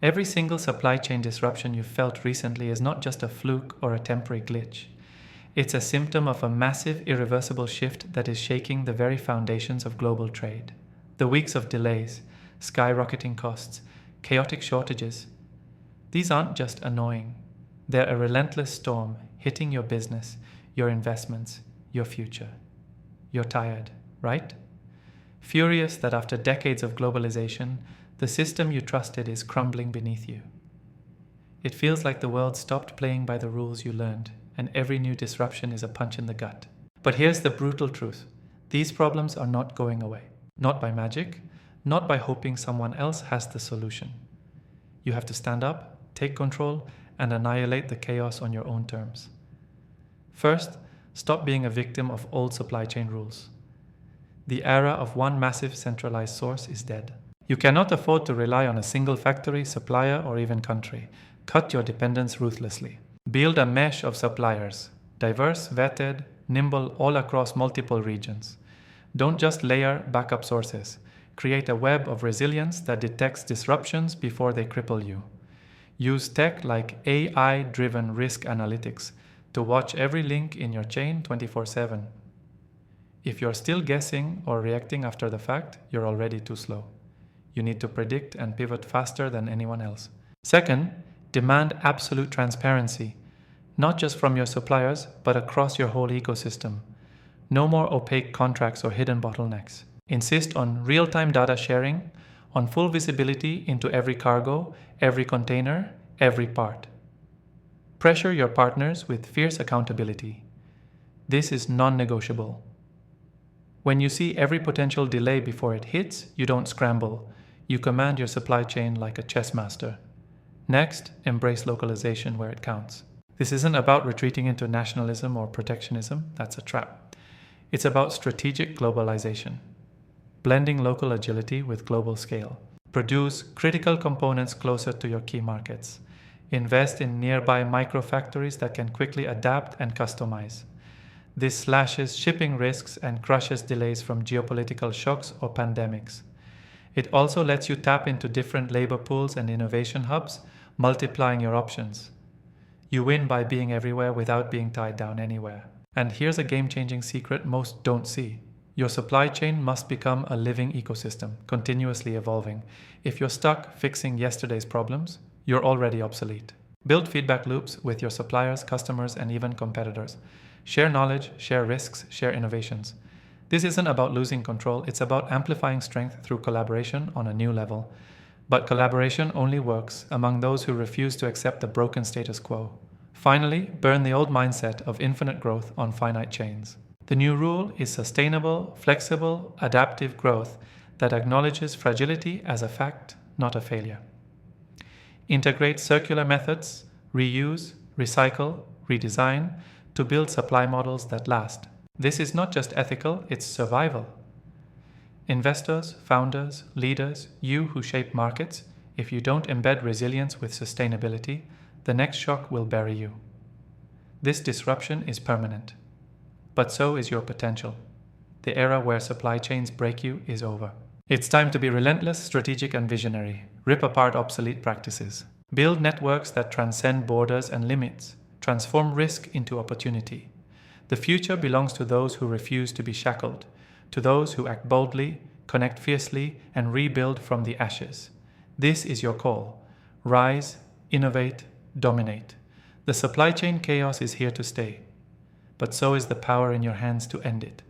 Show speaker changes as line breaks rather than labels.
Every single supply chain disruption you've felt recently is not just a fluke or a temporary glitch. It's a symptom of a massive, irreversible shift that is shaking the very foundations of global trade. The weeks of delays, skyrocketing costs, chaotic shortages, these aren't just annoying. They're a relentless storm hitting your business, your investments, your future. You're tired, right? Furious that after decades of globalization, the system you trusted is crumbling beneath you. It feels like the world stopped playing by the rules you learned, and every new disruption is a punch in the gut. But here's the brutal truth. These problems are not going away. Not by magic, not by hoping someone else has the solution. You have to stand up, take control, and annihilate the chaos on your own terms. First, stop being a victim of old supply chain rules. The era of one massive centralized source is dead. You cannot afford to rely on a single factory, supplier, or even country. Cut your dependence ruthlessly. Build a mesh of suppliers, diverse, vetted, nimble, all across multiple regions. Don't just layer backup sources. Create a web of resilience that detects disruptions before they cripple you. Use tech like AI-driven risk analytics to watch every link in your chain 24/7. If you're still guessing or reacting after the fact, you're already too slow. You need to predict and pivot faster than anyone else. Second, demand absolute transparency, not just from your suppliers, but across your whole ecosystem. No more opaque contracts or hidden bottlenecks. Insist on real-time data sharing, on full visibility into every cargo, every container, every part. Pressure your partners with fierce accountability. This is non-negotiable. When you see every potential delay before it hits, you don't scramble. You command your supply chain like a chess master. Next, embrace localization where it counts. This isn't about retreating into nationalism or protectionism. That's a trap. It's about strategic globalization. Blending local agility with global scale. Produce critical components closer to your key markets. Invest in nearby microfactories that can quickly adapt and customize. This slashes shipping risks and crushes delays from geopolitical shocks or pandemics. It also lets you tap into different labor pools and innovation hubs, multiplying your options. You win by being everywhere without being tied down anywhere. And here's a game-changing secret most don't see. Your supply chain must become a living ecosystem, continuously evolving. If you're stuck fixing yesterday's problems, you're already obsolete. Build feedback loops with your suppliers, customers, and even competitors. Share knowledge, share risks, share innovations. This isn't about losing control, it's about amplifying strength through collaboration on a new level. But collaboration only works among those who refuse to accept the broken status quo. Finally, burn the old mindset of infinite growth on finite chains. The new rule is sustainable, flexible, adaptive growth that acknowledges fragility as a fact, not a failure. Integrate circular methods, reuse, recycle, redesign to build supply models that last. This is not just ethical, it's survival. Investors, founders, leaders, you who shape markets, if you don't embed resilience with sustainability, the next shock will bury you. This disruption is permanent. But so is your potential. The era where supply chains break you is over. It's time to be relentless, strategic, and visionary. Rip apart obsolete practices. Build networks that transcend borders and limits. Transform risk into opportunity. The future belongs to those who refuse to be shackled, to those who act boldly, connect fiercely, and rebuild from the ashes. This is your call. Rise, innovate, dominate. The supply chain chaos is here to stay, but so is the power in your hands to end it.